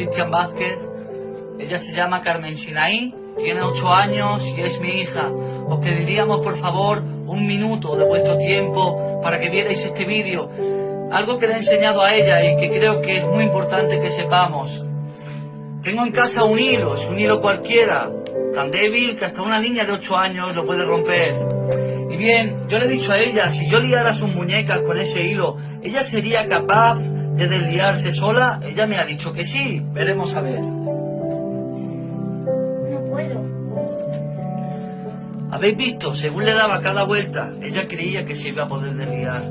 Cristian Vázquez. Ella se llama Carmen Sinaí, tiene 8 años y es mi hija. Os pediríamos por favor un minuto de vuestro tiempo para que vierais este vídeo. Algo que le he enseñado a ella y que creo que es muy importante que sepamos. Tengo en casa un hilo, es un hilo cualquiera, tan débil que hasta una niña de 8 años lo puede romper. Y bien, yo le he dicho a ella, si yo liara sus muñecas con ese hilo, ¿ella sería capaz de desliarse sola? Ella me ha dicho que sí, veremos a ver. No puedo. ¿Habéis visto? Según le daba cada vuelta, ella creía que se iba a poder desliar.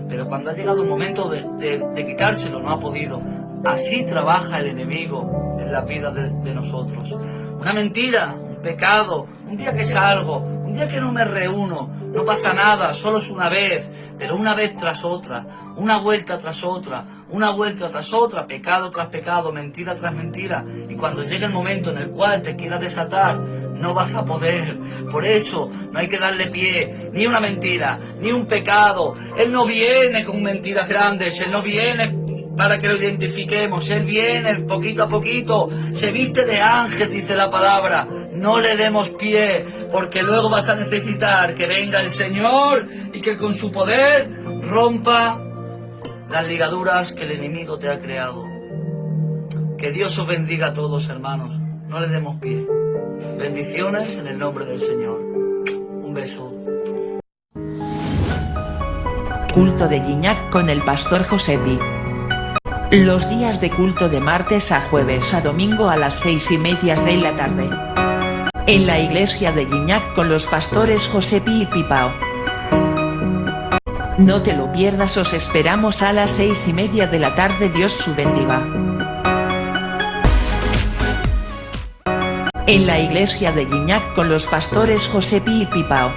Pero cuando ha llegado el momento de quitárselo, no ha podido. Así trabaja el enemigo en la vida de nosotros. Una mentira, un pecado, un día que salgo, un día que no me reúno, no pasa nada, solo es una vez, pero una vez tras otra, una vuelta tras otra, una vuelta tras otra, pecado tras pecado, mentira tras mentira. Y cuando llegue el momento en el cual te quieras desatar, no vas a poder. Por eso no hay que darle pie, ni una mentira, ni un pecado. Él no viene con mentiras grandes, Él no viene para que lo identifiquemos. Él viene poquito a poquito, se viste de ángel, dice la palabra. No le demos pie, porque luego vas a necesitar que venga el Señor y que con su poder rompa las ligaduras que el enemigo te ha creado. Que Dios os bendiga a todos, hermanos. No le demos pie. Bendiciones en el nombre del Señor. Un beso. Culto de Gignac con el pastor Josepi. Los días de culto de martes a jueves a domingo a las 6:30 de la tarde. En la iglesia de Gignac con los pastores Josepi y Pipao. No te lo pierdas, os esperamos a las 6:30 de la tarde. Dios su bendiga. En la iglesia de Gignac con los pastores Josepi y Pipao.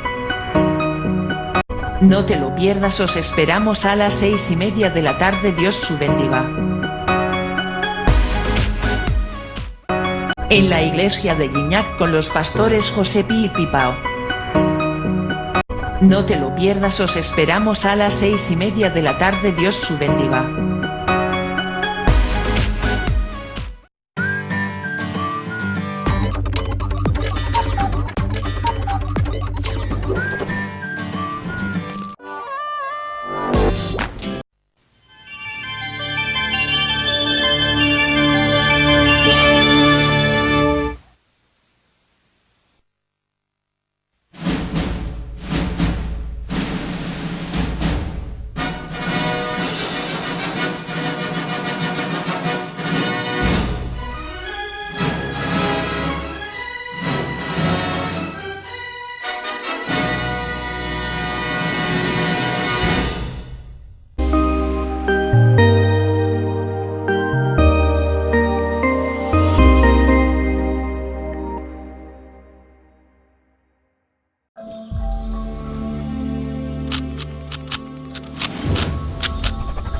No te lo pierdas, os esperamos a las 6:30 de la tarde. Dios su bendiga. En la iglesia de Gignac con los pastores Josepi y Pipao. No te lo pierdas, os esperamos a las 6:30 de la tarde. Dios su bendiga.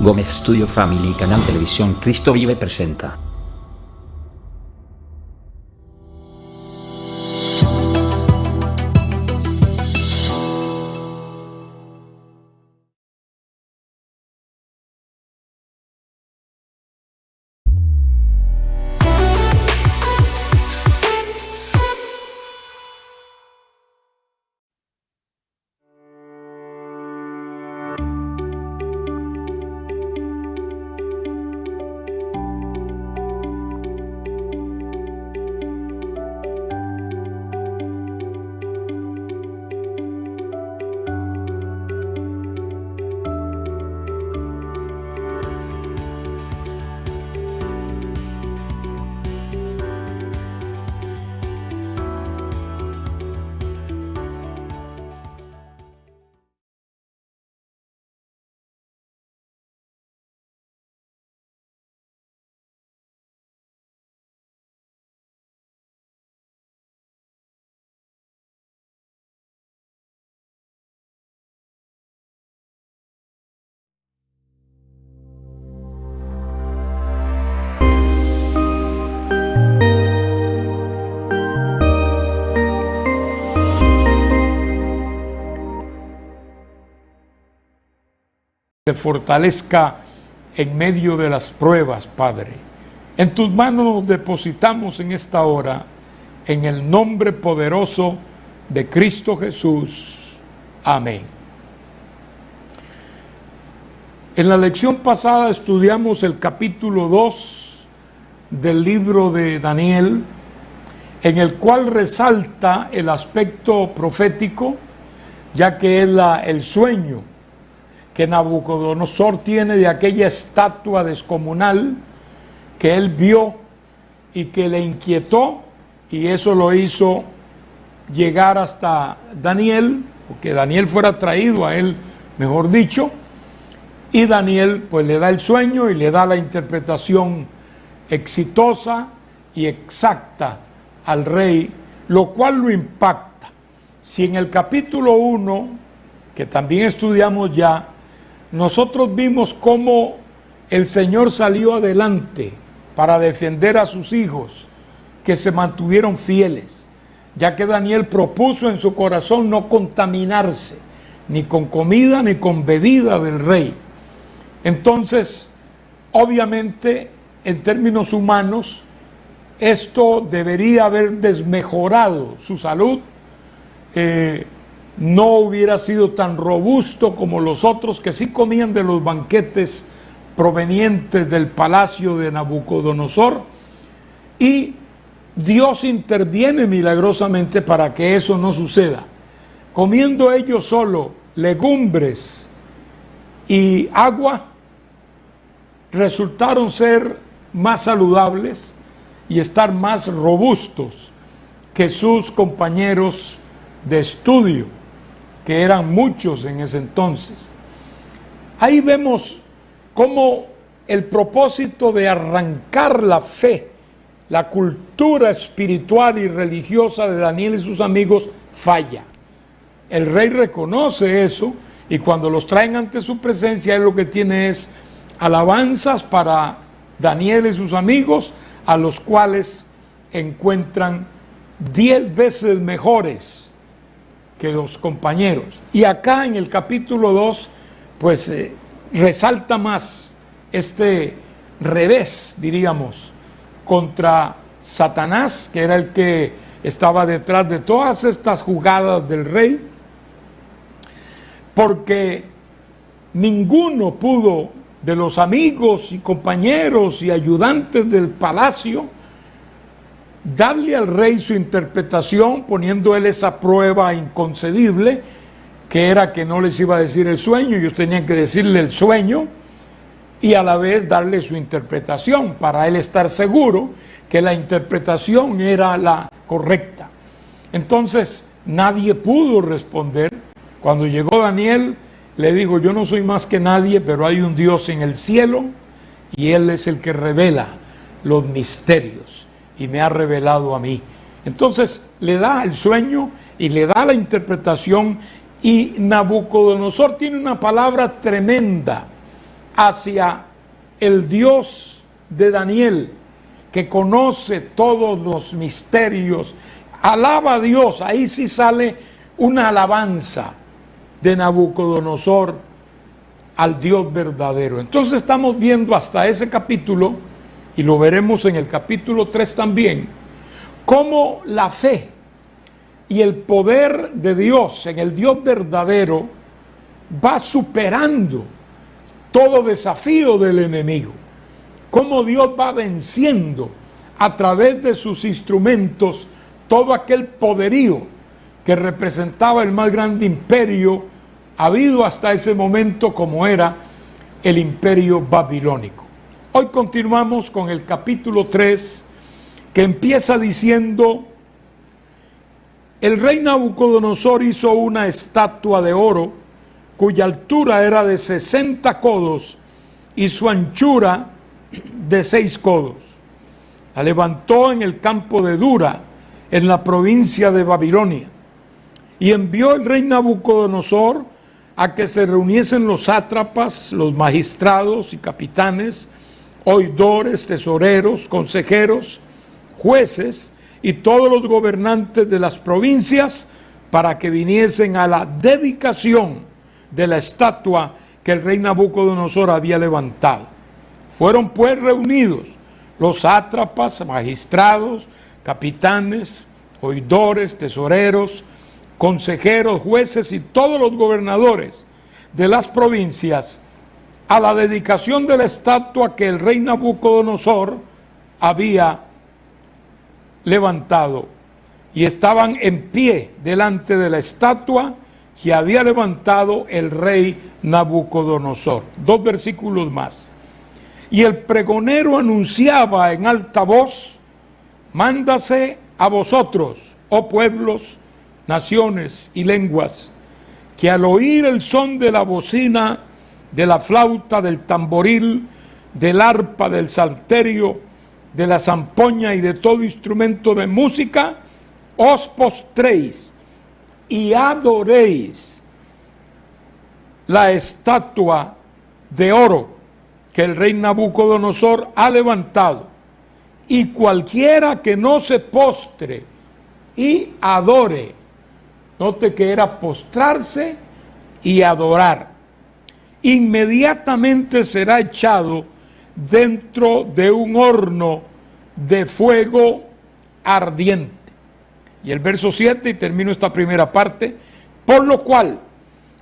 Gómez Studio Family, Canal Televisión Cristo Vive presenta. Se fortalezca en medio de las pruebas, Padre, En tus manos nos depositamos en esta hora, en el nombre poderoso de Cristo Jesús. Amén. En la lección pasada estudiamos el capítulo 2 del libro de Daniel, en el cual resalta el aspecto profético, ya que es el sueño que Nabucodonosor tiene de aquella estatua descomunal que él vio y que le inquietó, y eso lo hizo llegar hasta Daniel, o que Daniel fuera traído a él, mejor dicho, y Daniel pues le da el sueño y le da la interpretación exitosa y exacta al rey, lo cual lo impacta. Si en el capítulo 1, que también estudiamos ya, nosotros vimos cómo el Señor salió adelante para defender a sus hijos, que se mantuvieron fieles, ya que Daniel propuso en su corazón no contaminarse, ni con comida ni con bebida del rey. Entonces, obviamente, en términos humanos, esto debería haber desmejorado su salud, no hubiera sido tan robusto como los otros que sí comían de los banquetes provenientes del palacio de Nabucodonosor, y Dios interviene milagrosamente para que eso no suceda. Comiendo ellos solo legumbres y agua, resultaron ser más saludables y estar más robustos que sus compañeros de estudio, que eran muchos en ese entonces. Ahí vemos cómo el propósito de arrancar la fe, la cultura espiritual y religiosa de Daniel y sus amigos falla. El rey reconoce eso, y cuando los traen ante su presencia, él lo que tiene es alabanzas para Daniel y sus amigos, a los cuales encuentran 10 veces mejores que los compañeros. Y acá en el capítulo 2, pues resalta más este revés, diríamos, contra Satanás, que era el que estaba detrás de todas estas jugadas del rey, porque ninguno pudo, de los amigos y compañeros y ayudantes del palacio, darle al rey su interpretación, poniendo él esa prueba inconcebible, que era que no les iba a decir el sueño, ellos tenían que decirle el sueño, y a la vez darle su interpretación, para él estar seguro que la interpretación era la correcta. Entonces nadie pudo responder. Cuando llegó Daniel, le dijo: yo no soy más que nadie, pero hay un Dios en el cielo, y Él es el que revela los misterios, y me ha revelado a mí. Entonces le da el sueño y le da la interpretación, y Nabucodonosor tiene una palabra tremenda hacia el Dios de Daniel, que conoce todos los misterios. Alaba a Dios. Ahí sí sale una alabanza de Nabucodonosor al Dios verdadero. Entonces estamos viendo hasta ese capítulo, y lo veremos en el capítulo 3 también, cómo la fe y el poder de Dios en el Dios verdadero va superando todo desafío del enemigo. Cómo Dios va venciendo a través de sus instrumentos todo aquel poderío que representaba el más grande imperio habido hasta ese momento, como era el imperio babilónico. Hoy continuamos con el capítulo 3, que empieza diciendo: el rey Nabucodonosor hizo una estatua de oro, cuya altura era de 60 codos y su anchura de 6 codos. La levantó en el campo de Dura, en la provincia de Babilonia. Y envió el rey Nabucodonosor a que se reuniesen los sátrapas, los magistrados y capitanes, oidores, tesoreros, consejeros, jueces y todos los gobernantes de las provincias, para que viniesen a la dedicación de la estatua que el rey Nabucodonosor había levantado. Fueron pues reunidos los sátrapas, magistrados, capitanes, oidores, tesoreros, consejeros, jueces y todos los gobernadores de las provincias a la dedicación de la estatua que el rey Nabucodonosor había levantado, y estaban en pie delante de la estatua que había levantado el rey Nabucodonosor. 2 versículos más. Y el pregonero anunciaba en alta voz: mándase a vosotros, oh pueblos, naciones y lenguas, que al oír el son de la bocina, de la flauta, del tamboril, del arpa, del salterio, de la zampoña y de todo instrumento de música, os postréis y adoréis la estatua de oro que el rey Nabucodonosor ha levantado. Y cualquiera que no se postre y adore, note que era postrarse y adorar, inmediatamente será echado dentro de un horno de fuego ardiente. Y el verso 7, y termino esta primera parte: por lo cual,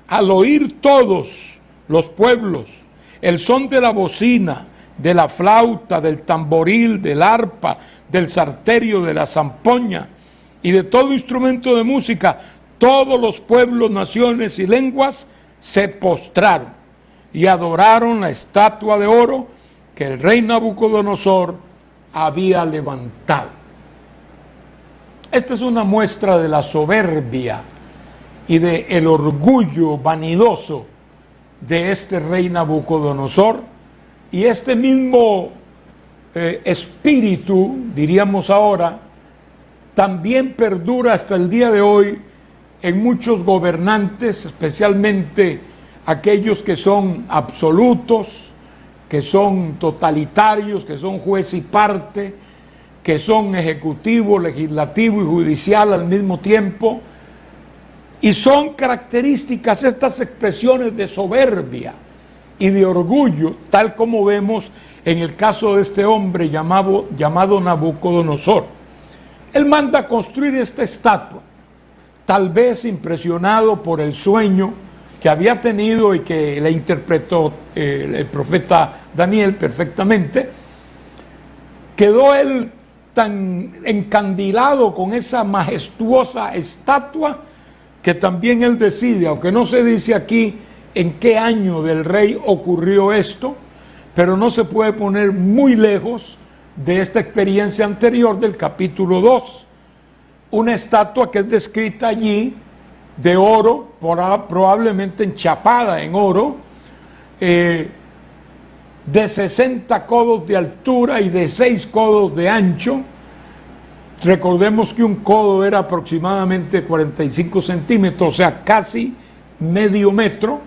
al oír todos los pueblos el son de la bocina, de la flauta, del tamboril, del arpa, del salterio, de la zampoña y de todo instrumento de música, todos los pueblos, naciones y lenguas se postraron y adoraron la estatua de oro que el rey Nabucodonosor había levantado. Esta es una muestra de la soberbia y del orgullo vanidoso de este rey Nabucodonosor, y este mismo espíritu, diríamos ahora, también perdura hasta el día de hoy en muchos gobernantes, especialmente aquellos que son absolutos, que son totalitarios, que son juez y parte, que son ejecutivo, legislativo y judicial al mismo tiempo. Y son características estas expresiones de soberbia y de orgullo, tal como vemos en el caso de este hombre llamado Nabucodonosor. Él manda construir esta estatua, tal vez impresionado por el sueño que había tenido y que le interpretó el profeta Daniel perfectamente. Quedó él tan encandilado con esa majestuosa estatua que también él decide, aunque no se dice aquí en qué año del rey ocurrió esto, pero no se puede poner muy lejos de esta experiencia anterior del capítulo 2. Una estatua que es descrita allí de oro, probablemente enchapada en oro, de 60 codos de altura y de 6 codos de ancho. Recordemos que un codo era aproximadamente 45 centímetros, o sea, casi medio metro,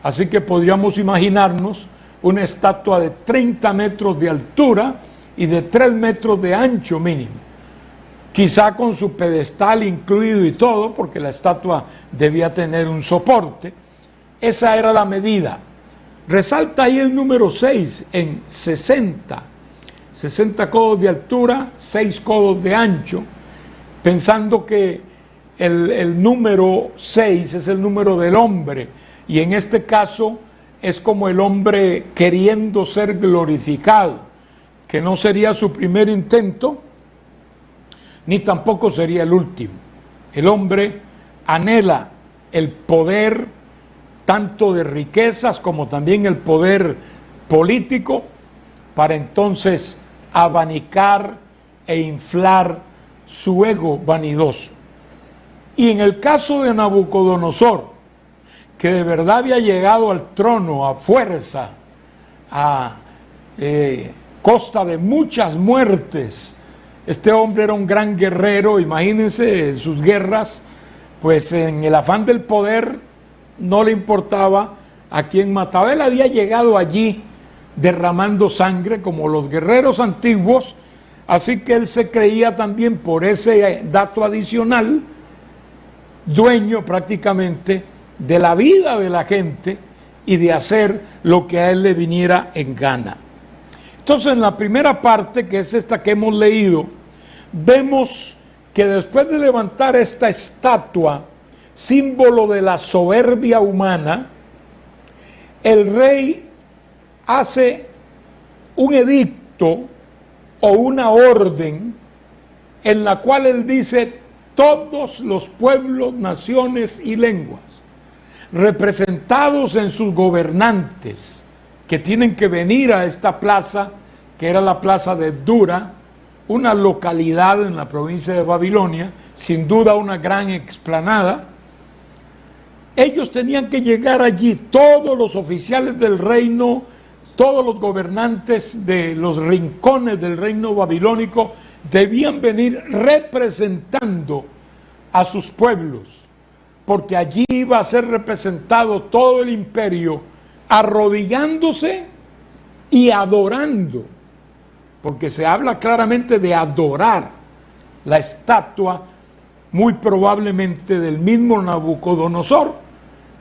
así que podríamos imaginarnos una estatua de 30 metros de altura y de 3 metros de ancho mínimo, quizá con su pedestal incluido y todo, porque la estatua debía tener un soporte. Esa era la medida. Resalta ahí el número 6 en 60 codos de altura, 6 codos de ancho, pensando que el número 6 es el número del hombre, y en este caso es como el hombre queriendo ser glorificado, que no sería su primer intento, ni tampoco sería el último. El hombre anhela el poder, tanto de riquezas como también el poder político, para entonces abanicar e inflar su ego vanidoso. Y en el caso de Nabucodonosor, que de verdad había llegado al trono a fuerza, a costa de muchas muertes. Este hombre era un gran guerrero, imagínense en sus guerras, pues en el afán del poder no le importaba a quién mataba. Él había llegado allí derramando sangre como los guerreros antiguos, así que él se creía también, por ese dato adicional, dueño prácticamente de la vida de la gente y de hacer lo que a él le viniera en gana. Entonces, en la primera parte, que es esta que hemos leído, vemos que después de levantar esta estatua, símbolo de la soberbia humana, el rey hace un edicto o una orden en la cual él dice: todos los pueblos, naciones y lenguas, representados en sus gobernantes, que tienen que venir a esta plaza, que era la plaza de Dura, una localidad en la provincia de Babilonia, sin duda una gran explanada. Ellos tenían que llegar allí, todos los oficiales del reino, todos los gobernantes de los rincones del reino babilónico, debían venir representando a sus pueblos, porque allí iba a ser representado todo el imperio, arrodillándose y adorando, porque se habla claramente de adorar la estatua, muy probablemente del mismo Nabucodonosor,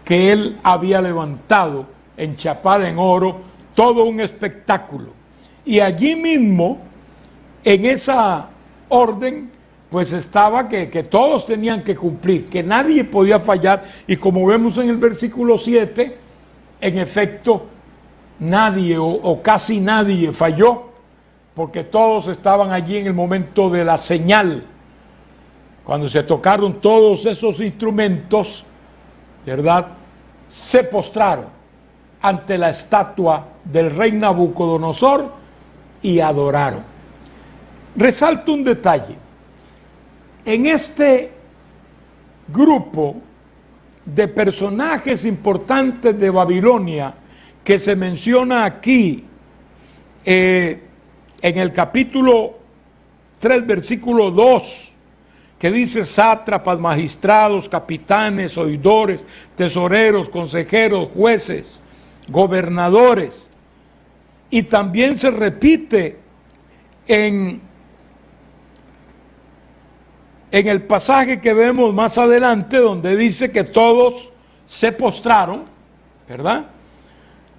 que él había levantado enchapada en oro, todo un espectáculo. Y allí mismo, en esa orden, pues estaba que todos tenían que cumplir, que nadie podía fallar, y como vemos en el versículo 7, en efecto, nadie o casi nadie falló, porque todos estaban allí en el momento de la señal. Cuando se tocaron todos esos instrumentos, ¿verdad?, se postraron ante la estatua del rey Nabucodonosor y adoraron. Resalto un detalle. En este grupo de personajes importantes de Babilonia que se menciona aquí en el capítulo 3, versículo 2, que dice: sátrapas, magistrados, capitanes, oidores, tesoreros, consejeros, jueces, gobernadores. Y también se repite en el pasaje que vemos más adelante, donde dice que todos se postraron, ¿verdad?,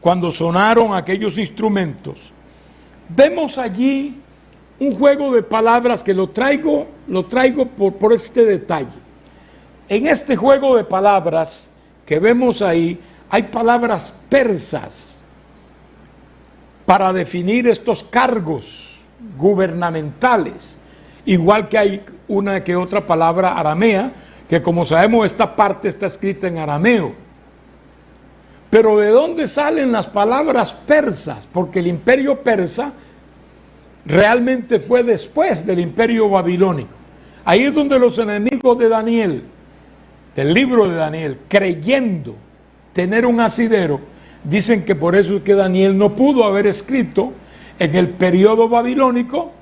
cuando sonaron aquellos instrumentos. Vemos allí un juego de palabras que lo traigo por este detalle. En este juego de palabras que vemos ahí, hay palabras persas para definir estos cargos gubernamentales, igual que hay una que otra palabra aramea, que como sabemos esta parte está escrita en arameo. Pero ¿de dónde salen las palabras persas? Porque el imperio persa realmente fue después del imperio babilónico. Ahí es donde los enemigos de Daniel, del libro de Daniel, creyendo tener un asidero, dicen que por eso es que Daniel no pudo haber escrito en el periodo babilónico,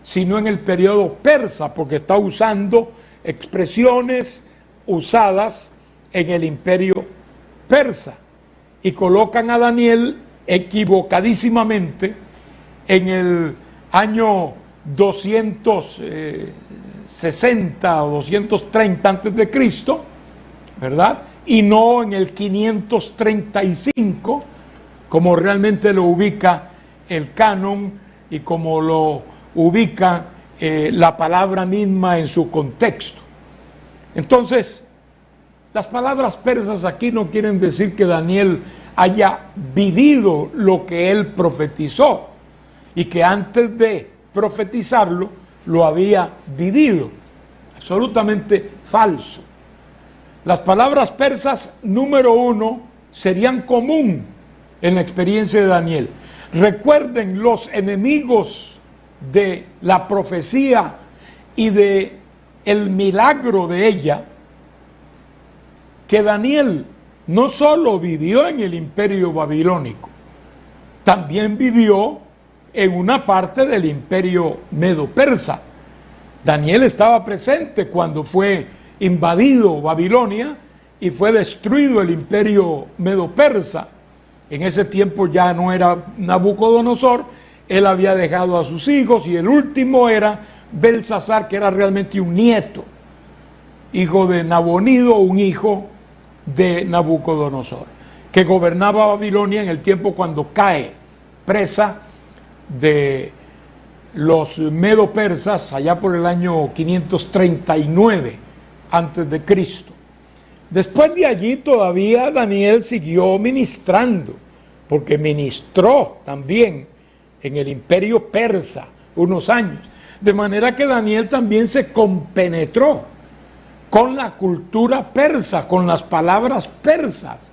sino en el periodo persa, porque está usando expresiones usadas en el imperio persa, y colocan a Daniel equivocadísimamente en el año 260 o 230 antes de Cristo, ¿verdad?, y no en el 535, como realmente lo ubica el canon y como lo ubica la palabra misma en su contexto. Entonces, las palabras persas aquí no quieren decir que Daniel haya vivido lo que él profetizó y que antes de profetizarlo lo había vivido. Absolutamente falso. Las palabras persas, número uno, serían común en la experiencia de Daniel. Recuerden, los enemigos de la profecía y de el milagro de ella, que Daniel no solo vivió en el imperio babilónico, también vivió en una parte del imperio medo-persa. Daniel estaba presente cuando fue invadido Babilonia y fue destruido el imperio medo-persa. En ese tiempo ya no era Nabucodonosor, él había dejado a sus hijos, y el último era Belsasar, que era realmente un nieto, hijo de Nabonido, un hijo de Nabucodonosor, que gobernaba Babilonia en el tiempo cuando cae presa de los medo-persas allá por el año 539 antes de Cristo. Después de allí todavía Daniel siguió ministrando, porque ministró también en el imperio persa unos años. De manera que Daniel también se compenetró con la cultura persa, con las palabras persas.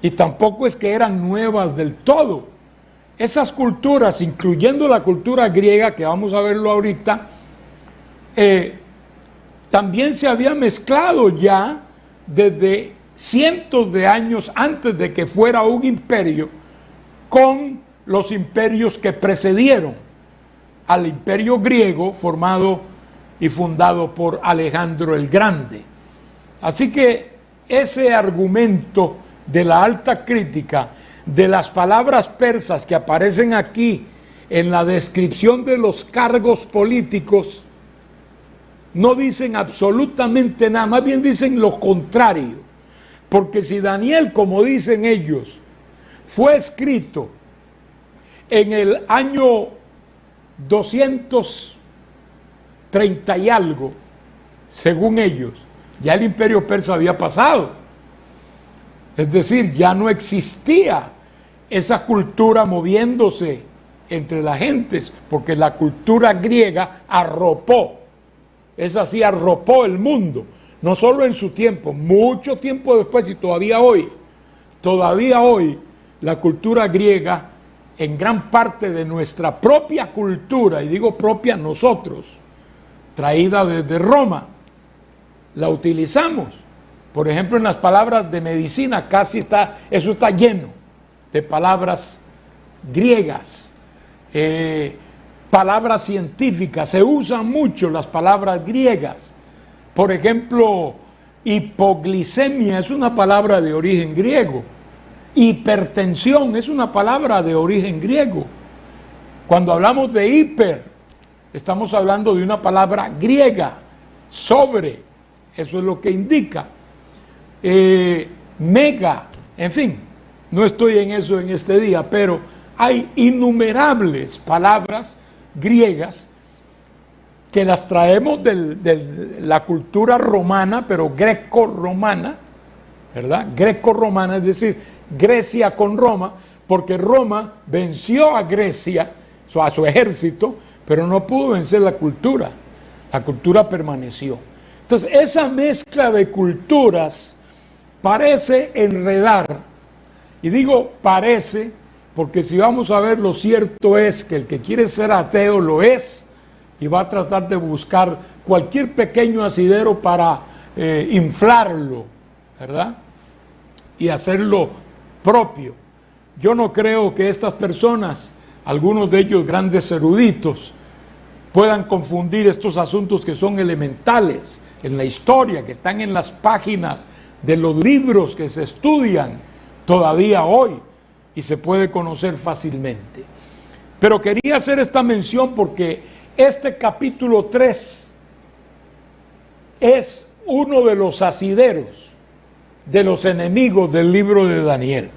Y tampoco es que eran nuevas del todo. Esas culturas, incluyendo la cultura griega, que vamos a verlo ahorita, también se había mezclado ya desde cientos de años antes de que fuera un imperio con los imperios que precedieron al imperio griego formado y fundado por Alejandro el Grande. Así que ese argumento de la alta crítica de las palabras persas que aparecen aquí en la descripción de los cargos políticos no dicen absolutamente nada, más bien dicen lo contrario, porque si Daniel, como dicen ellos, fue escrito en el año 230 y algo, según ellos, ya el imperio persa había pasado. Es decir, ya no existía esa cultura moviéndose entre las gentes, porque la cultura griega arropó, esa sí arropó el mundo, no solo en su tiempo, mucho tiempo después y todavía hoy la cultura griega en gran parte de nuestra propia cultura, y digo propia nosotros, traída desde Roma, la utilizamos. Por ejemplo, en las palabras de medicina, eso está lleno de palabras griegas, palabras científicas, se usan mucho las palabras griegas. Por ejemplo, hipoglicemia es una palabra de origen griego, hipertensión es una palabra de origen griego. Cuando hablamos de hiper, estamos hablando de una palabra griega, sobre, eso es lo que indica. Mega, en fin, no estoy en eso en este día, pero hay innumerables palabras griegas que las traemos de la cultura romana, pero greco-romana, ¿verdad? Greco-romana, es decir, Grecia con Roma, porque Roma venció a Grecia, a su ejército, pero no pudo vencer la cultura permaneció. Entonces, esa mezcla de culturas parece enredar, y digo parece, porque si vamos a ver, lo cierto es que el que quiere ser ateo lo es, y va a tratar de buscar cualquier pequeño asidero para inflarlo, ¿verdad? Y hacerlo propio. Yo no creo que estas personas, algunos de ellos grandes eruditos, puedan confundir estos asuntos que son elementales en la historia, que están en las páginas de los libros que se estudian todavía hoy y se puede conocer fácilmente. Pero quería hacer esta mención porque este capítulo 3 es uno de los asideros de los enemigos del libro de Daniel.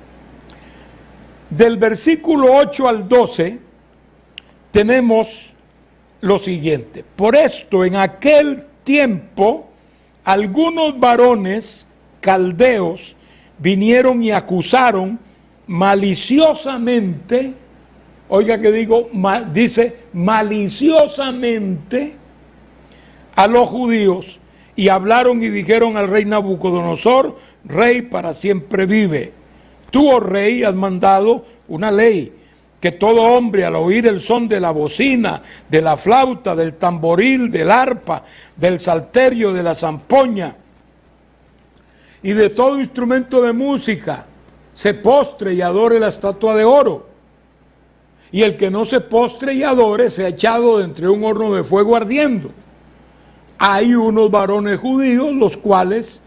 Del versículo 8 al 12 tenemos lo siguiente: por esto en aquel tiempo algunos varones caldeos vinieron y acusaron maliciosamente, oiga que digo, dice maliciosamente a los judíos, y hablaron y dijeron al rey Nabucodonosor: rey para siempre vive. Tú, oh rey, has mandado una ley, que todo hombre al oír el son de la bocina, de la flauta, del tamboril, del arpa, del salterio, de la zampoña y de todo instrumento de música, se postre y adore la estatua de oro. Y el que no se postre y adore sea echado de entre un horno de fuego ardiendo. Hay unos varones judíos, los cuales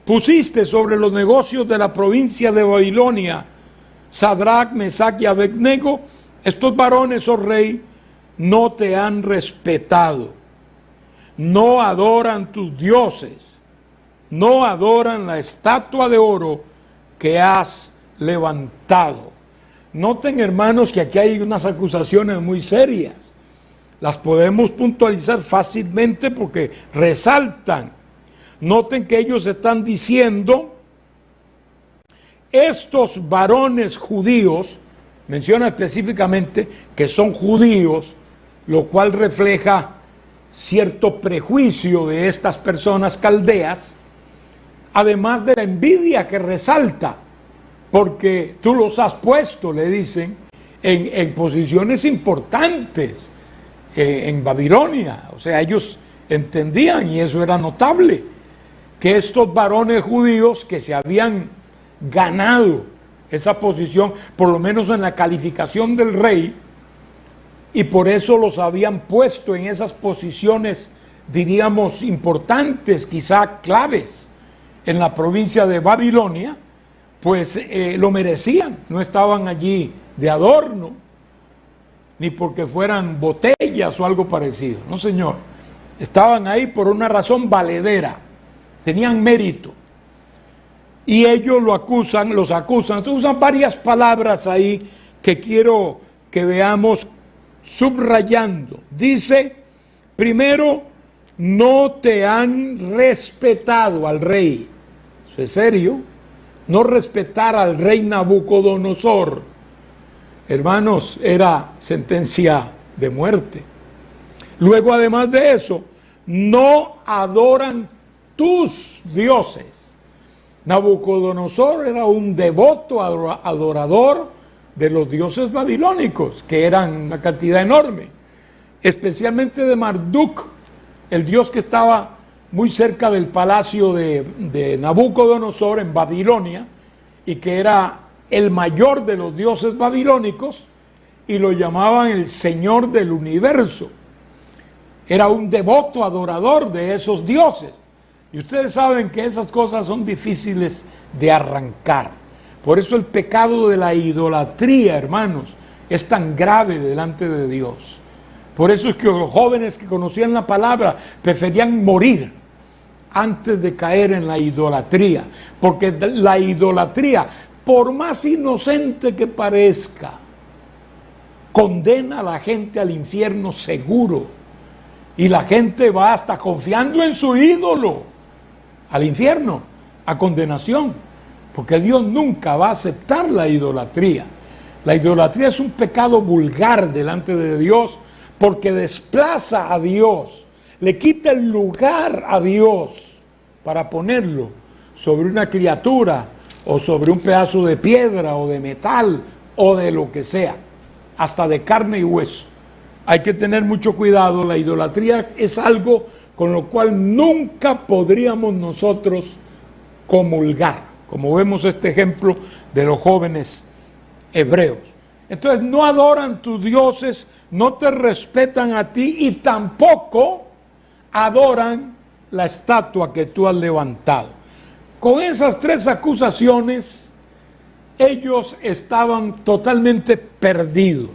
pusiste sobre los negocios de la provincia de Babilonia, Sadrach, Mesach y Abednego. Estos varones, oh rey, no te han respetado, no adoran tus dioses, no adoran la estatua de oro que has levantado. Noten, hermanos, que aquí hay unas acusaciones muy serias. Las podemos puntualizar fácilmente porque resaltan. Noten que ellos están diciendo, estos varones judíos, menciona específicamente que son judíos, lo cual refleja cierto prejuicio de estas personas caldeas, además de la envidia que resalta, porque tú los has puesto, le dicen, en posiciones importantes en Babilonia. O sea, ellos entendían, y eso era notable, que estos varones judíos que se habían ganado esa posición, por lo menos en la calificación del rey, y por eso los habían puesto en esas posiciones, diríamos, importantes, quizá claves, en la provincia de Babilonia, pues lo merecían. No estaban allí de adorno, ni porque fueran botellas o algo parecido. No, señor. Estaban ahí por una razón valedera. Tenían mérito. Y ellos los acusan. Usan varias palabras ahí que quiero que veamos subrayando. Dice, primero, no te han respetado al rey. Eso es serio. No respetar al rey Nabucodonosor, hermanos, era sentencia de muerte. Luego, además de eso, no adoran tus dioses. Nabucodonosor era un devoto adorador de los dioses babilónicos, que eran una cantidad enorme, especialmente de Marduk, el dios que estaba muy cerca del palacio de Nabucodonosor en Babilonia, y que era el mayor de los dioses babilónicos, y lo llamaban el Señor del universo. Era un devoto adorador de esos dioses. Y ustedes saben que esas cosas son difíciles de arrancar. Por eso el pecado de la idolatría, hermanos, es tan grave delante de Dios. Por eso es que los jóvenes que conocían la palabra preferían morir antes de caer en la idolatría, porque la idolatría, por más inocente que parezca, condena a la gente al infierno seguro, y la gente va hasta confiando en su ídolo al infierno, a condenación, porque Dios nunca va a aceptar la idolatría. La idolatría es un pecado vulgar delante de Dios, porque desplaza a Dios, le quita el lugar a Dios para ponerlo sobre una criatura o sobre un pedazo de piedra o de metal o de lo que sea, hasta de carne y hueso. Hay que tener mucho cuidado. La idolatría es algo con lo cual nunca podríamos nosotros comulgar, como vemos este ejemplo de los jóvenes hebreos. Entonces no adoran tus dioses, no te respetan a ti y tampoco adoran la estatua que tú has levantado. Con esas tres acusaciones, ellos estaban totalmente perdidos.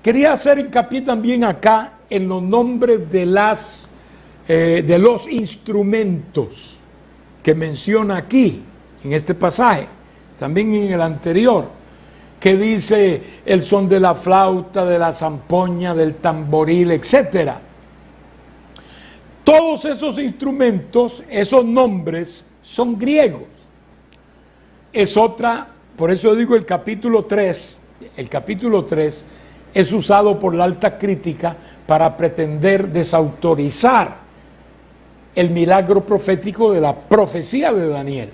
Quería hacer hincapié también acá en los nombres de los instrumentos que menciona aquí, en este pasaje, también en el anterior, que dice el son de la flauta, de la zampoña, del tamboril, etcétera. Todos esos instrumentos, esos nombres, son griegos. Es otra, por eso digo el capítulo 3 es usado por la alta crítica para pretender desautorizar el milagro profético de la profecía de Daniel.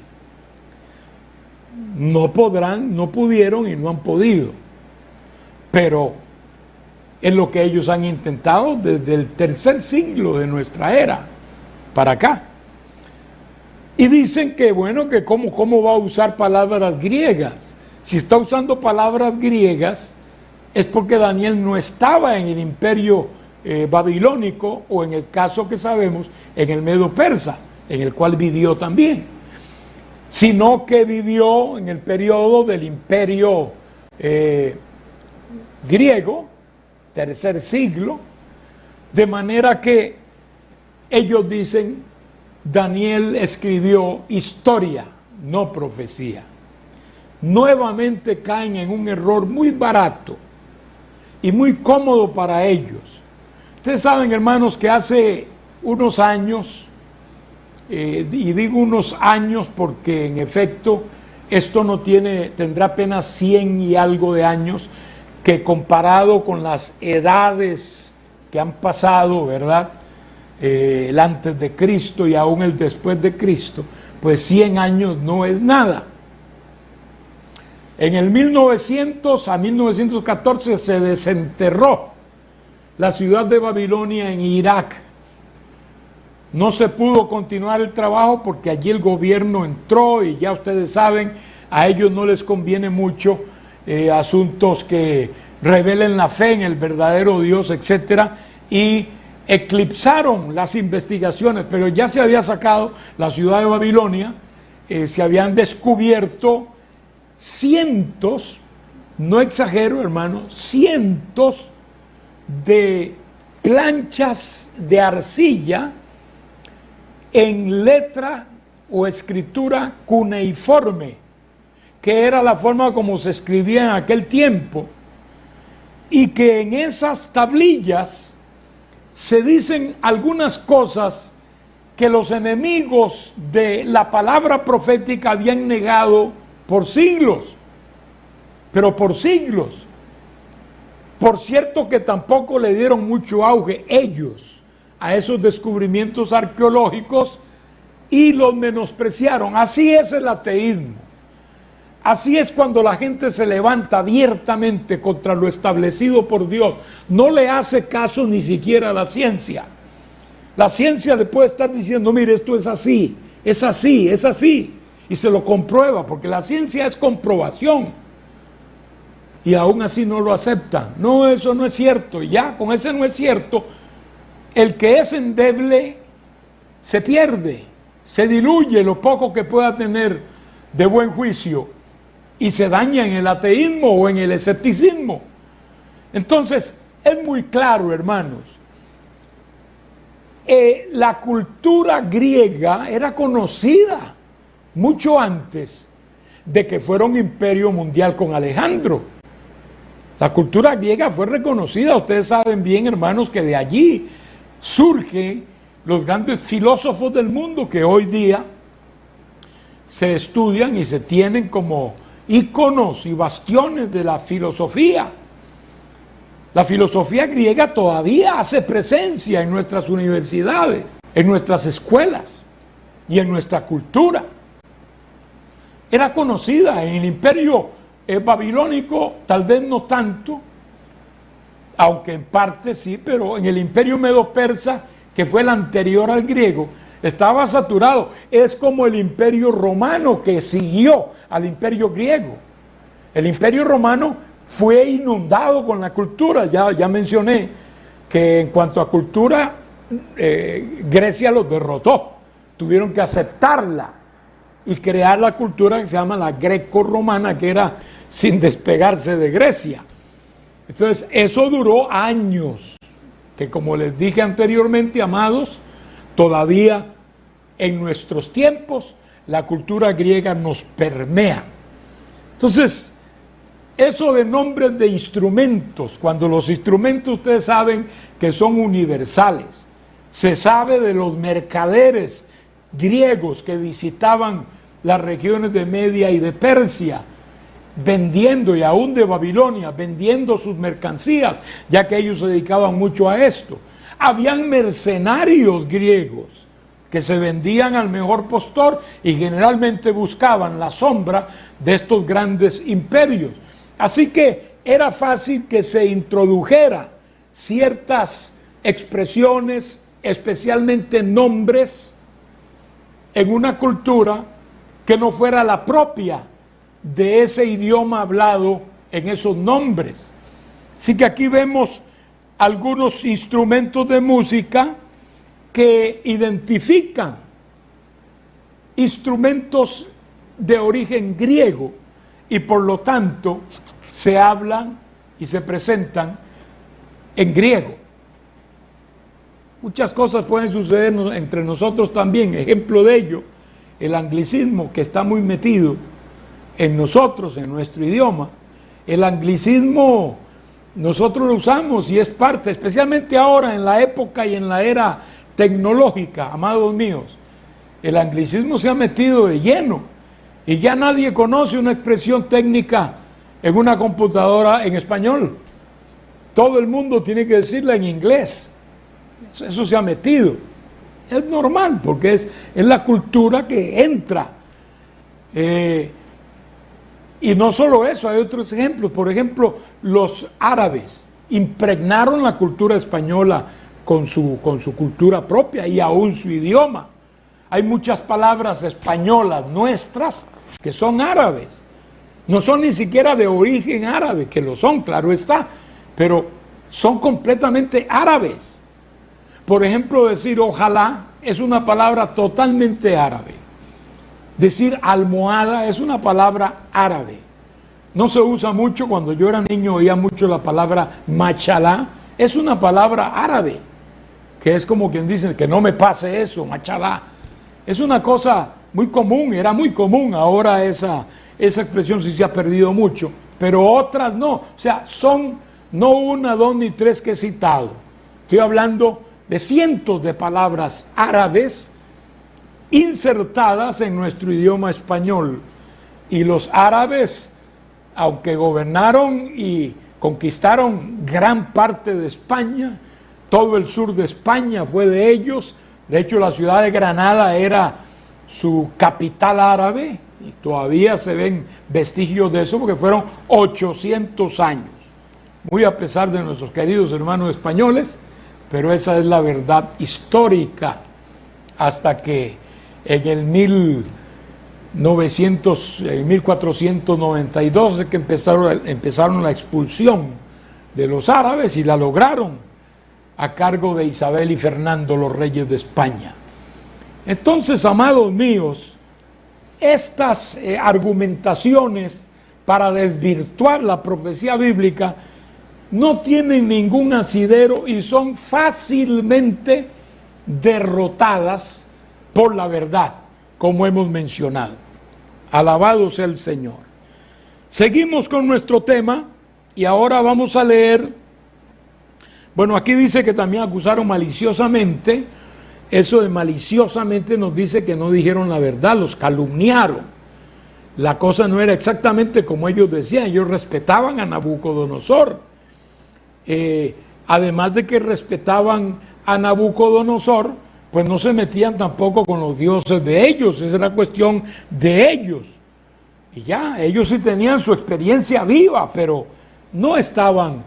No podrán, no pudieron y no han podido, pero es lo que ellos han intentado desde el tercer siglo de nuestra era para acá. Y dicen que bueno, que cómo va a usar palabras griegas. Si está usando palabras griegas es porque Daniel no estaba en el imperio babilónico, o en el caso que sabemos, en el Medo Persa, en el cual vivió también, sino que vivió en el periodo del imperio griego, tercer siglo, de manera que ellos dicen, Daniel escribió historia, no profecía. nuevamente caen en un error muy barato y muy cómodo para ellos. Ustedes saben, hermanos, que hace unos años, y digo unos años porque en efecto esto tendrá apenas 100 y algo de años, que comparado con las edades que han pasado, ¿verdad? El antes de Cristo y aún el después de Cristo, pues 100 años no es nada. En el 1900 a 1914 se desenterró la ciudad de Babilonia en Irak. No se pudo continuar el trabajo porque allí el gobierno entró y ya ustedes saben, a ellos no les conviene mucho asuntos que revelen la fe en el verdadero Dios, etcétera, y eclipsaron las investigaciones, pero ya se había sacado la ciudad de Babilonia, se habían descubierto cientos, no exagero hermano, cientos de planchas de arcilla en letra o escritura cuneiforme, que era la forma como se escribía en aquel tiempo, y que en esas tablillas se dicen algunas cosas que los enemigos de la palabra profética habían negado por siglos, pero por siglos. Por cierto que tampoco le dieron mucho auge ellos a esos descubrimientos arqueológicos y los menospreciaron. Así es el ateísmo. Así es cuando la gente se levanta abiertamente contra lo establecido por Dios. No le hace caso ni siquiera a la ciencia. La ciencia le puede estar diciendo, mire, esto es así, es así, es así. Y se lo comprueba, porque la ciencia es comprobación. Y aún así no lo aceptan. No, eso no es cierto. Ya, con ese no es cierto. El que es endeble se pierde, se diluye lo poco que pueda tener de buen juicio y se daña en el ateísmo o en el escepticismo. Entonces, es muy claro, hermanos. La cultura griega era conocida mucho antes de que fuera un imperio mundial con Alejandro. La cultura griega fue reconocida. Ustedes saben bien, hermanos, que de allí surgen los grandes filósofos del mundo que hoy día se estudian y se tienen como íconos y bastiones de la filosofía. La filosofía griega todavía hace presencia en nuestras universidades, en nuestras escuelas y en nuestra cultura. Era conocida en el imperio babilónico, tal vez no tanto, aunque en parte sí, pero en el imperio medo-persa, que fue el anterior al griego, estaba saturado. Es como el imperio romano que siguió al imperio griego. El imperio romano fue inundado con la cultura. Ya mencioné que en cuanto a cultura, Grecia los derrotó. Tuvieron que aceptarla y crear la cultura que se llama la greco-romana, que era sin despegarse de Grecia. Entonces, eso duró años, que como les dije anteriormente, amados, todavía en nuestros tiempos la cultura griega nos permea. Entonces, eso de nombres de instrumentos, cuando los instrumentos ustedes saben que son universales, se sabe de los mercaderes griegos que visitaban las regiones de Media y de Persia, vendiendo, y aún de Babilonia, vendiendo sus mercancías, ya que ellos se dedicaban mucho a esto. Habían mercenarios griegos que se vendían al mejor postor y generalmente buscaban la sombra de estos grandes imperios. Así que era fácil que se introdujera ciertas expresiones, especialmente nombres, en una cultura que no fuera la propia de ese idioma hablado en esos nombres. Así que aquí vemos algunos instrumentos de música que identifican instrumentos de origen griego y por lo tanto se hablan y se presentan en griego. Muchas cosas pueden suceder entre nosotros también. Ejemplo de ello, el anglicismo, que está muy metido en nosotros, en nuestro idioma. El anglicismo nosotros lo usamos y es parte, especialmente ahora en la época y en la era tecnológica, amados míos. El anglicismo se ha metido de lleno y ya nadie conoce una expresión técnica en una computadora en español. Todo el mundo tiene que decirla en inglés. Eso se ha metido. Es normal porque es la cultura que entra. Y no solo eso, hay otros ejemplos. Por ejemplo, los árabes impregnaron la cultura española con su cultura propia y aún su idioma. Hay muchas palabras españolas nuestras que son árabes. No son ni siquiera de origen árabe, que lo son, claro está, pero son completamente árabes. Por ejemplo, decir ojalá es una palabra totalmente árabe. Decir almohada es una palabra árabe. No se usa mucho. Cuando yo era niño oía mucho la palabra machalá. Es una palabra árabe, que es como quien dice que no me pase eso, machalá. Es una cosa muy común, era muy común. Ahora esa expresión sí se ha perdido mucho, pero otras no. O sea, son no una, dos ni tres que he citado. Estoy hablando de cientos de palabras árabes insertadas en nuestro idioma español. Y los árabes, aunque gobernaron y conquistaron gran parte de España, todo el sur de España fue de ellos. De hecho, la ciudad de Granada era su capital árabe y todavía se ven vestigios de eso porque fueron 800 años. Muy a pesar de nuestros queridos hermanos españoles, pero esa es la verdad histórica, hasta que en el 1492 es que empezaron la expulsión de los árabes y la lograron a cargo de Isabel y Fernando, los reyes de España. Entonces, amados míos, estas argumentaciones para desvirtuar la profecía bíblica no tienen ningún asidero y son fácilmente derrotadas por la verdad, como hemos mencionado. Alabado sea el Señor. Seguimos con nuestro tema y ahora vamos a leer. Bueno, aquí dice que también acusaron maliciosamente. Eso de maliciosamente nos dice que no dijeron la verdad, los calumniaron. La cosa no era exactamente como ellos decían. Ellos respetaban a Nabucodonosor. Además de que respetaban a Nabucodonosor, pues no se metían tampoco con los dioses de ellos. Esa era cuestión de ellos. Y ya, ellos sí tenían su experiencia viva, pero no estaban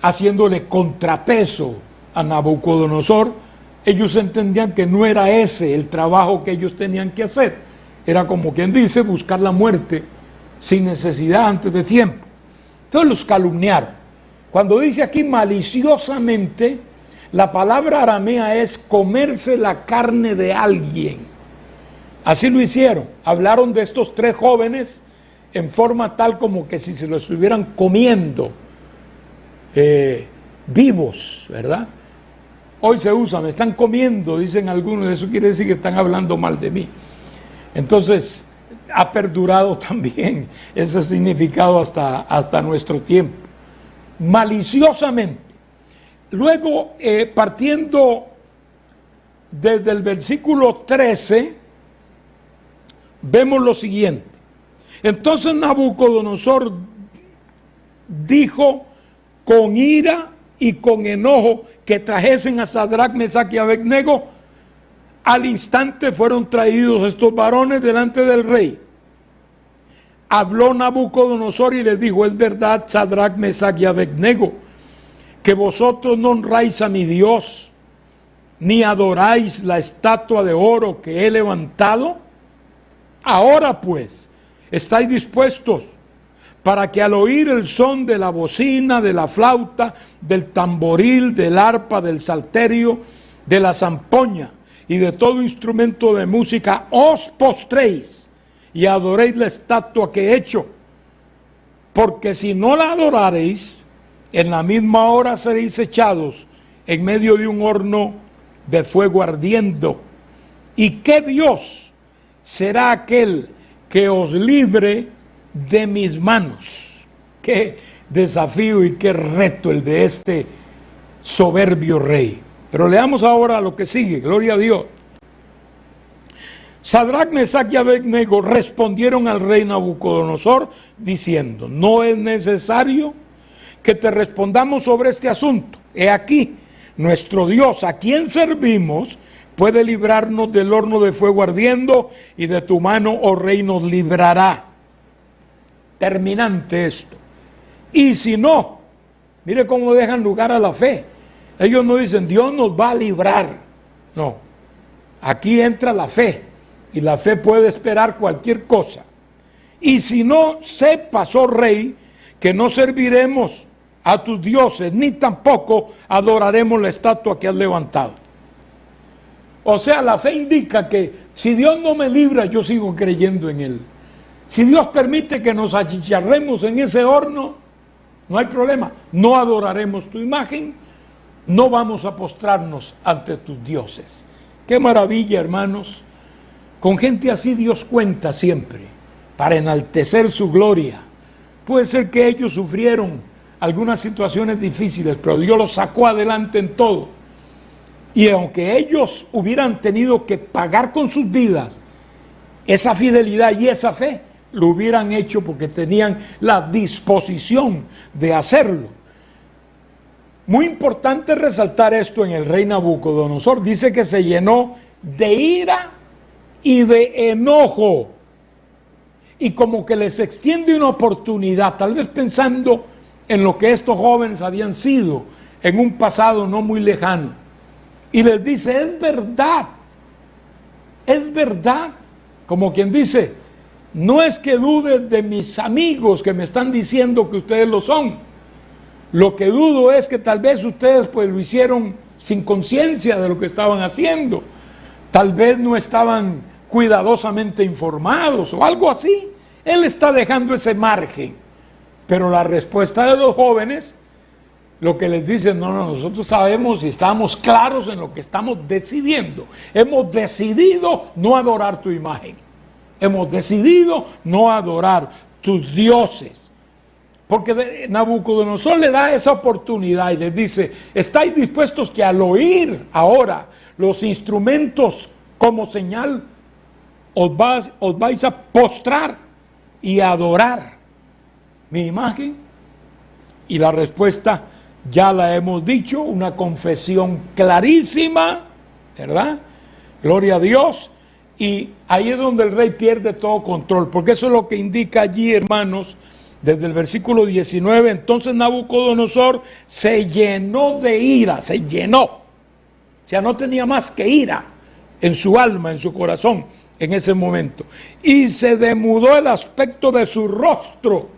haciéndole contrapeso a Nabucodonosor. Ellos entendían que no era ese el trabajo que ellos tenían que hacer. Era como quien dice, buscar la muerte sin necesidad antes de tiempo. Entonces los calumniaron. Cuando dice aquí maliciosamente, la palabra aramea es comerse la carne de alguien. Así lo hicieron. Hablaron de estos tres jóvenes en forma tal como que si se lo estuvieran comiendo vivos, ¿verdad? Hoy se usa, me están comiendo, dicen algunos, eso quiere decir que están hablando mal de mí. Entonces, ha perdurado también ese significado hasta nuestro tiempo. Maliciosamente. Luego, partiendo desde el versículo 13, vemos lo siguiente. Entonces Nabucodonosor dijo con ira y con enojo que trajesen a Sadrach, Mesach y Abednego. Al instante fueron traídos estos varones delante del rey. Habló Nabucodonosor y les dijo: es verdad, Sadrach, Mesach y Abednego, que vosotros no honráis a mi Dios, ni adoráis la estatua de oro que he levantado. Ahora pues, estáis dispuestos para que al oír el son de la bocina, de la flauta, del tamboril, del arpa, del salterio, de la zampoña y de todo instrumento de música, os postréis y adoréis la estatua que he hecho. Porque si no la adorareis, en la misma hora seréis echados en medio de un horno de fuego ardiendo. ¿Y qué Dios será aquel que os libre de mis manos. Qué desafío y qué reto el de este soberbio rey. Pero leamos ahora lo que sigue, gloria a Dios. Sadrac, Mesach y Abednego respondieron al rey Nabucodonosor diciendo: no es necesario que te respondamos sobre este asunto. He aquí, nuestro Dios, a quien servimos, puede librarnos del horno de fuego ardiendo, y de tu mano, oh rey, nos librará. Terminante esto. Y si no, mire cómo dejan lugar a la fe. Ellos no dicen Dios nos va a librar. No, aquí entra la fe, y la fe puede esperar cualquier cosa. Y si no, sepas, oh rey, que no serviremos a tus dioses, ni tampoco adoraremos la estatua que has levantado. O sea, la fe indica que si Dios no me libra, yo sigo creyendo en Él. Si Dios permite que nos achicharremos en ese horno, no hay problema. No adoraremos tu imagen, no vamos a postrarnos ante tus dioses. Qué maravilla, hermanos. Con gente así Dios cuenta siempre, para enaltecer su gloria. Puede ser que ellos sufrieron algunas situaciones difíciles, pero Dios los sacó adelante en todo. Y aunque ellos hubieran tenido que pagar con sus vidas esa fidelidad y esa fe, lo hubieran hecho porque tenían la disposición de hacerlo. Muy importante resaltar esto en el rey Nabucodonosor. Dice que se llenó de ira y de enojo. Y como que les extiende una oportunidad, tal vez pensando en lo que estos jóvenes habían sido en un pasado no muy lejano. Y les dice, es verdad, como quien dice, no es que dudes de mis amigos que me están diciendo que ustedes lo son. Lo que dudo es que tal vez ustedes pues lo hicieron sin conciencia de lo que estaban haciendo. Tal vez no estaban cuidadosamente informados o algo así. Él está dejando ese margen. Pero la respuesta de los jóvenes, lo que les dicen, no, nosotros sabemos y estamos claros en lo que estamos decidiendo. Hemos decidido no adorar tu imagen. Hemos decidido no adorar tus dioses. Porque Nabucodonosor le da esa oportunidad y les dice, ¿estáis dispuestos que al oír ahora los instrumentos como señal os vais a postrar y a adorar mi imagen? Y la respuesta ya la hemos dicho, una confesión clarísima, ¿verdad? Gloria a Dios. Y ahí es donde el rey pierde todo control, porque eso es lo que indica allí, hermanos, desde el versículo 19. Entonces Nabucodonosor se llenó de ira, se llenó. O sea, no tenía más que ira en su alma, en su corazón, en ese momento. Y se demudó el aspecto de su rostro.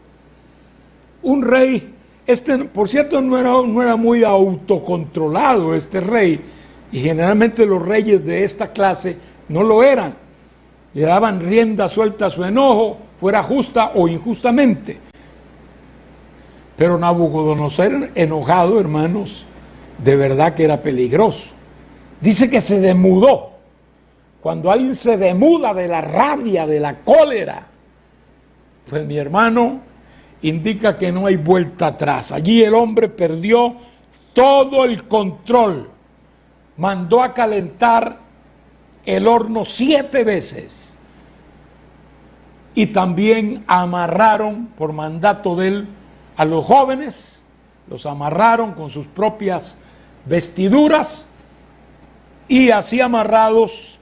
Un rey, por cierto, no era muy autocontrolado este rey, y generalmente los reyes de esta clase no lo eran. Le daban rienda suelta a su enojo, fuera justa o injustamente. Pero Nabucodonosor, enojado, hermanos, de verdad que era peligroso. Dice que se demudó. Cuando alguien se demuda de la rabia, de la cólera, pues mi hermano, indica que no hay vuelta atrás. Allí el hombre perdió todo el control. Mandó a calentar el horno 7 veces. Y también amarraron, por mandato de él, a los jóvenes. Los amarraron con sus propias vestiduras. Y así amarrados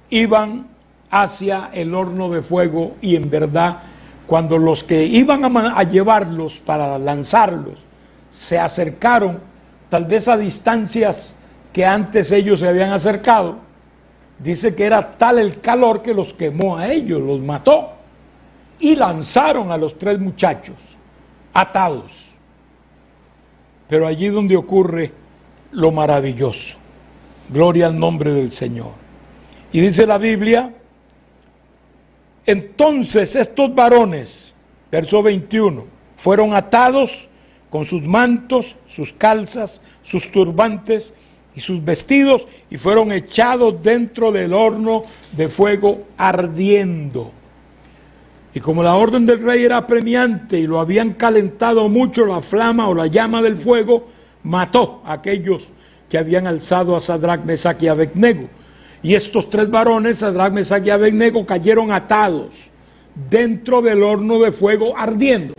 iban hacia el horno de fuego. Y en verdad, cuando los que iban a llevarlos para lanzarlos se acercaron, tal vez a distancias que antes ellos se habían acercado, dice que era tal el calor que los quemó a ellos, los mató, y lanzaron a los 3 muchachos atados. Pero allí donde ocurre lo maravilloso. Gloria al nombre del Señor. Y dice la Biblia, entonces estos varones, verso 21, fueron atados con sus mantos, sus calzas, sus turbantes y sus vestidos, y fueron echados dentro del horno de fuego ardiendo. Y como la orden del rey era apremiante y lo habían calentado mucho la flama o la llama del fuego, mató a aquellos que habían alzado a Sadrach, Mesach y Abednego. Y estos 3 varones, Sadrach, Mesach y Abednego, cayeron atados dentro del horno de fuego ardiendo.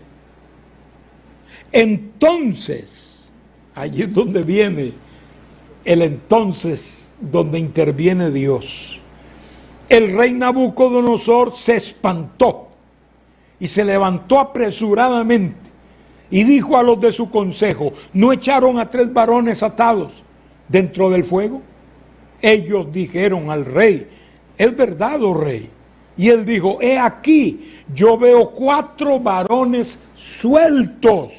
Entonces, allí es donde viene el entonces, donde interviene Dios. El rey Nabucodonosor se espantó y se levantó apresuradamente y dijo a los de su consejo: ¿no echaron a 3 varones atados dentro del fuego? Ellos dijeron al rey: es verdad, oh rey. Y él dijo: he aquí, yo veo 4 varones sueltos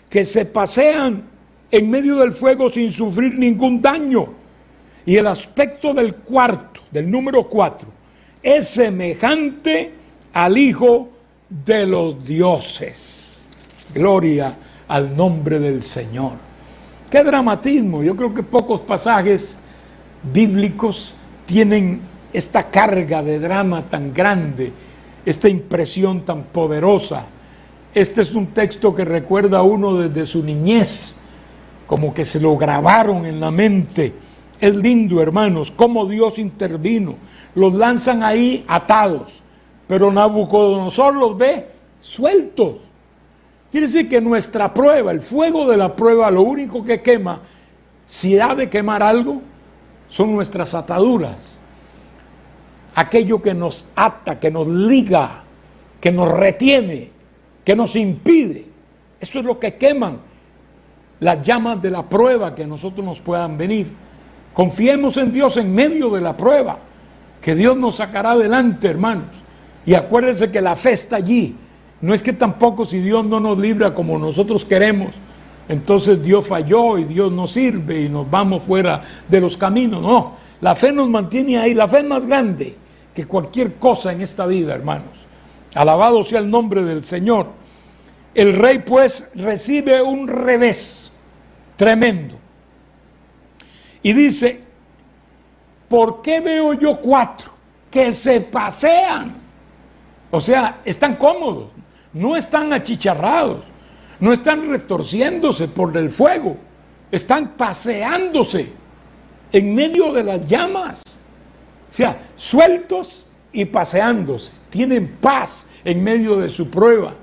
que se pasean en medio del fuego sin sufrir ningún daño. Y el aspecto del cuarto, del número 4, es semejante al Hijo de los dioses. Gloria al nombre del Señor. Qué dramatismo. Yo creo que pocos pasajes bíblicos tienen esta carga de drama tan grande, esta impresión tan poderosa. Este es un texto que recuerda a uno desde su niñez, como que se lo grabaron en la mente. Es lindo, hermanos, cómo Dios intervino. Los lanzan ahí atados, pero Nabucodonosor los ve sueltos. Quiere decir que nuestra prueba, el fuego de la prueba, lo único que quema, si ha de quemar algo, son nuestras ataduras. Aquello que nos ata, que nos liga, que nos retiene, que nos impide. Eso es lo que queman las llamas de la prueba que a nosotros nos puedan venir. Confiemos en Dios en medio de la prueba, que Dios nos sacará adelante, hermanos. Y acuérdense que la fe está allí. No es que tampoco, si Dios no nos libra como nosotros queremos, entonces Dios falló y Dios no sirve y nos vamos fuera de los caminos. No, la fe nos mantiene ahí. La fe es más grande que cualquier cosa en esta vida, hermanos. Alabado sea el nombre del Señor. El rey pues recibe un revés tremendo y dice: ¿por qué veo yo 4 que se pasean? O sea, están cómodos, no están achicharrados, no están retorciéndose por el fuego, están paseándose en medio de las llamas. O sea, sueltos y paseándose. Tienen paz en medio de su prueba.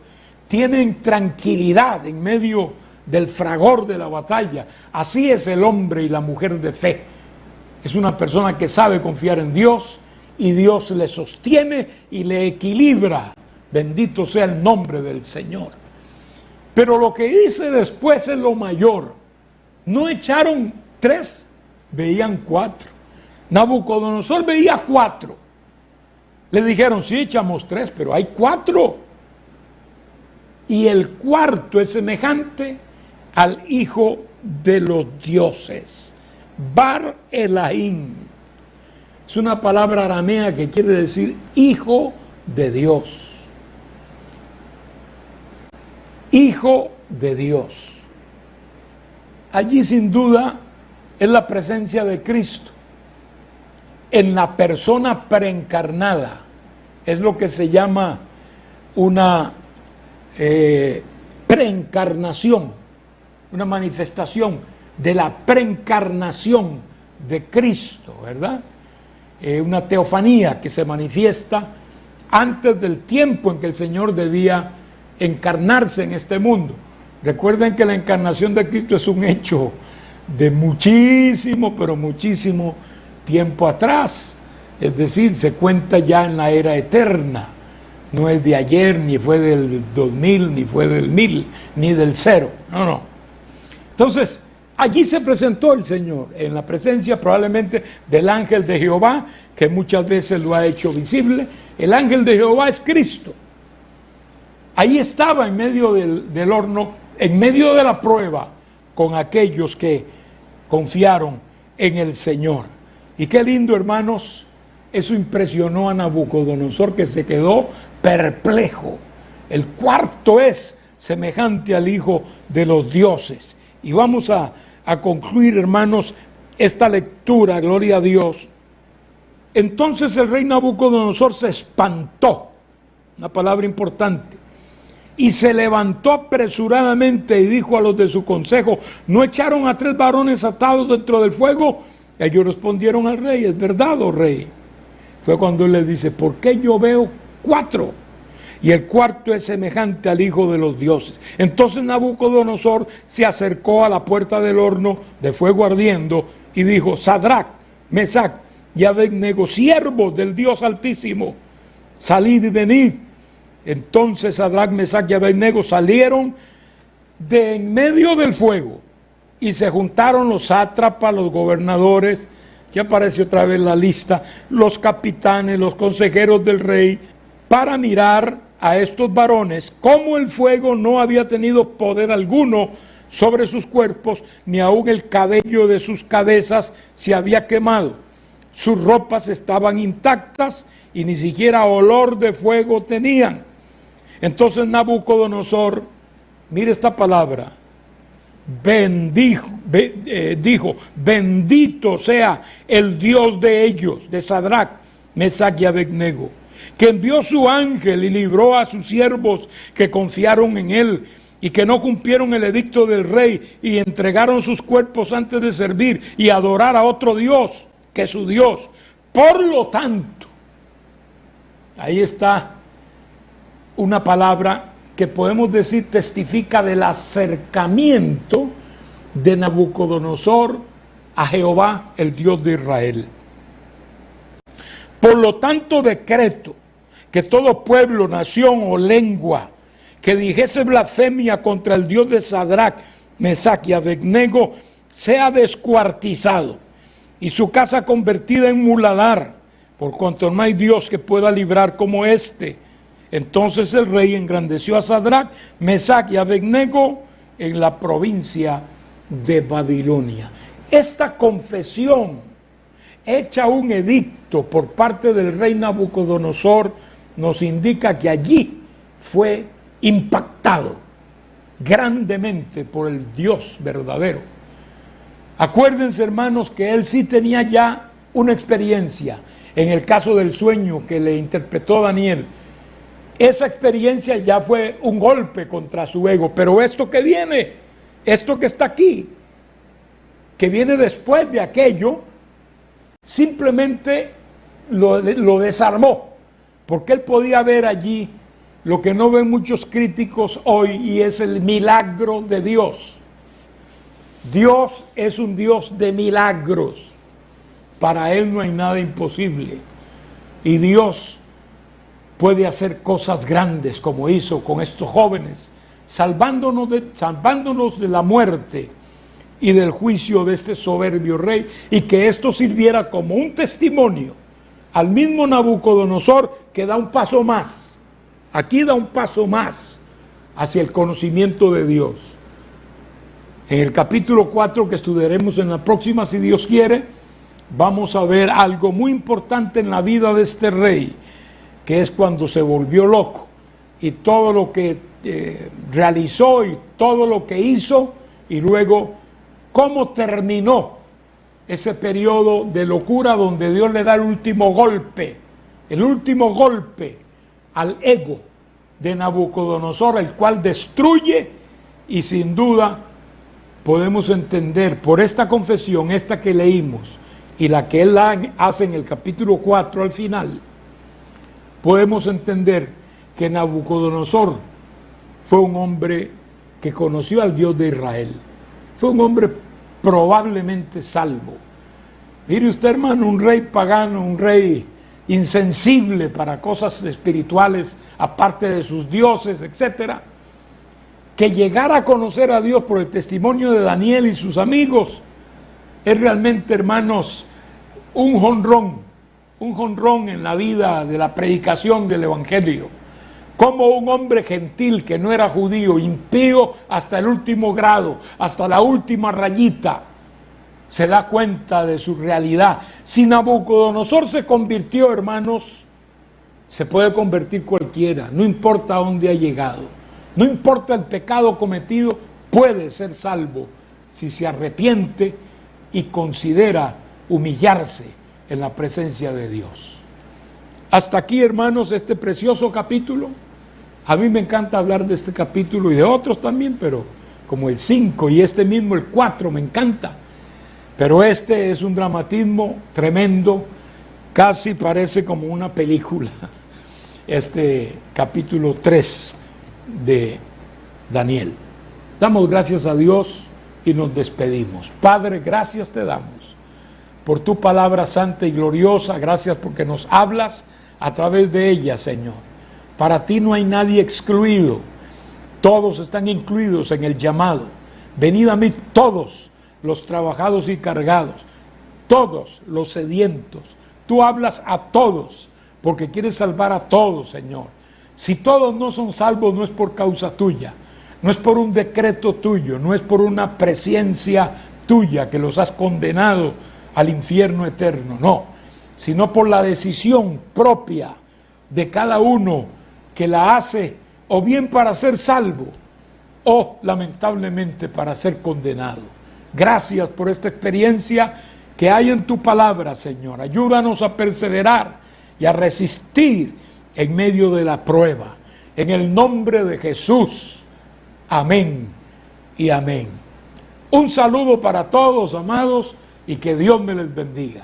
Tienen tranquilidad en medio del fragor de la batalla. Así es el hombre y la mujer de fe. Es una persona que sabe confiar en Dios y Dios le sostiene y le equilibra. Bendito sea el nombre del Señor. Pero lo que dice después es lo mayor. No echaron 3, veían 4. Nabucodonosor veía 4. Le dijeron: sí, echamos 3, pero hay 4. Y el cuarto es semejante al Hijo de los dioses. Bar Elohim. Es una palabra aramea que quiere decir Hijo de Dios. Hijo de Dios. Allí sin duda es la presencia de Cristo en la persona preencarnada. Es lo que se llama una preencarnación, una manifestación de la preencarnación de Cristo, ¿verdad? Una teofanía que se manifiesta antes del tiempo en que el Señor debía encarnarse en este mundo. Recuerden que la encarnación de Cristo es un hecho de muchísimo, pero muchísimo tiempo atrás. Es decir, se cuenta ya en la era eterna. No es de ayer, ni fue del 2000, ni fue del 1000, ni del 0. No, no. Entonces, allí se presentó el Señor, en la presencia probablemente del ángel de Jehová, que muchas veces lo ha hecho visible. El ángel de Jehová es Cristo. Ahí estaba en medio del horno, en medio de la prueba, con aquellos que confiaron en el Señor. Y qué lindo, hermanos, eso impresionó a Nabucodonosor, que se quedó perplejo. El cuarto es semejante al Hijo de los dioses. Y vamos a concluir, hermanos, esta lectura, gloria a Dios. Entonces el rey Nabucodonosor se espantó una palabra importante. Y se levantó apresuradamente y dijo a los de su consejo: ¿no echaron a 3 varones atados dentro del fuego? Ellos respondieron al rey: es verdad, oh rey. Fue cuando él les dice: ¿por qué yo veo 4? Y el cuarto es semejante al Hijo de los dioses. Entonces Nabucodonosor se acercó a la puerta del horno de fuego ardiendo y dijo: Sadrac, Mesac y Abednego, siervos del Dios Altísimo, salid y venid. Entonces Sadrac, Mesac y Abednego salieron de en medio del fuego, y se juntaron los sátrapas, los gobernadores, que aparece otra vez la lista, los capitanes, los consejeros del rey, para mirar a estos varones, cómo el fuego no había tenido poder alguno sobre sus cuerpos, ni aun el cabello de sus cabezas se había quemado. Sus ropas estaban intactas y ni siquiera olor de fuego tenían. Entonces Nabucodonosor, mire esta palabra, dijo: bendito sea el Dios de ellos, de Sadrac, Mesac y Abednego, que envió su ángel y libró a sus siervos que confiaron en él y que no cumplieron el edicto del rey y entregaron sus cuerpos antes de servir y adorar a otro Dios que su Dios. Por lo tanto, ahí está una palabra que podemos decir testifica del acercamiento de Nabucodonosor a Jehová, el Dios de Israel. Por lo tanto, decreto que todo pueblo, nación o lengua que dijese blasfemia contra el Dios de Sadrac, Mesac y Abednego sea descuartizado y su casa convertida en muladar, por cuanto no hay Dios que pueda librar como este. Entonces el rey engrandeció a Sadrac, Mesac y Abednego en la provincia de Babilonia. Esta confesión, hecha un edicto por parte del rey Nabucodonosor, nos indica que allí fue impactado grandemente por el Dios verdadero. Acuérdense, hermanos, que él sí tenía ya una experiencia en el caso del sueño que le interpretó Daniel. Esa experiencia ya fue un golpe contra su ego, pero esto que viene, esto que está aquí, que viene después de aquello, simplemente lo desarmó, porque él podía ver allí lo que no ven muchos críticos hoy, y es el milagro de Dios. Dios es un Dios de milagros. Para él no hay nada imposible, y Dios puede hacer cosas grandes como hizo con estos jóvenes, salvándonos de la muerte y del juicio de este soberbio rey, y que esto sirviera como un testimonio al mismo Nabucodonosor, que da un paso más. Aquí da un paso más hacia el conocimiento de Dios. En el capítulo 4, que estudiaremos en la próxima, si Dios quiere, vamos a ver algo muy importante en la vida de este rey, que es cuando se volvió loco, y todo lo que realizó y todo lo que hizo, y luego cómo terminó ese periodo de locura donde Dios le da el último golpe al ego de Nabucodonosor, el cual destruye. Y sin duda podemos entender por esta confesión, esta que leímos y la que él hace en el capítulo 4 al final, podemos entender que Nabucodonosor fue un hombre que conoció al Dios de Israel. Fue un hombre probablemente salvo. Mire usted, hermano, un rey pagano, un rey insensible para cosas espirituales, aparte de sus dioses, etcétera, que llegara a conocer a Dios por el testimonio de Daniel y sus amigos, es realmente, hermanos, un jonrón en la vida de la predicación del evangelio. Como un hombre gentil que no era judío, impío hasta el último grado, hasta la última rayita, se da cuenta de su realidad. Si Nabucodonosor se convirtió, hermanos, se puede convertir cualquiera, no importa a dónde ha llegado, no importa el pecado cometido, puede ser salvo si se arrepiente y considera humillarse en la presencia de Dios. Hasta aquí, hermanos, este precioso capítulo. A mí me encanta hablar de este capítulo y de otros también, pero como el 5 y este mismo, el 4, me encanta. Pero este es un dramatismo tremendo, casi parece como una película. Este capítulo 3 de Daniel. Damos gracias a Dios y nos despedimos. Padre, gracias te damos por tu palabra santa y gloriosa. Gracias porque nos hablas a través de ella, Señor. Para ti no hay nadie excluido. Todos están incluidos en el llamado. Venid a mí todos los trabajados y cargados, todos los sedientos. Tú hablas a todos porque quieres salvar a todos, Señor. Si todos no son salvos, no es por causa tuya, no es por un decreto tuyo, no es por una presciencia tuya que los has condenado al infierno eterno, no, sino por la decisión propia de cada uno que la hace o bien para ser salvo o lamentablemente para ser condenado. Gracias por esta experiencia que hay en tu palabra, Señor. Ayúdanos a perseverar y a resistir en medio de la prueba. En el nombre de Jesús. Amén y amén. Un saludo para todos, amados, y que Dios me les bendiga.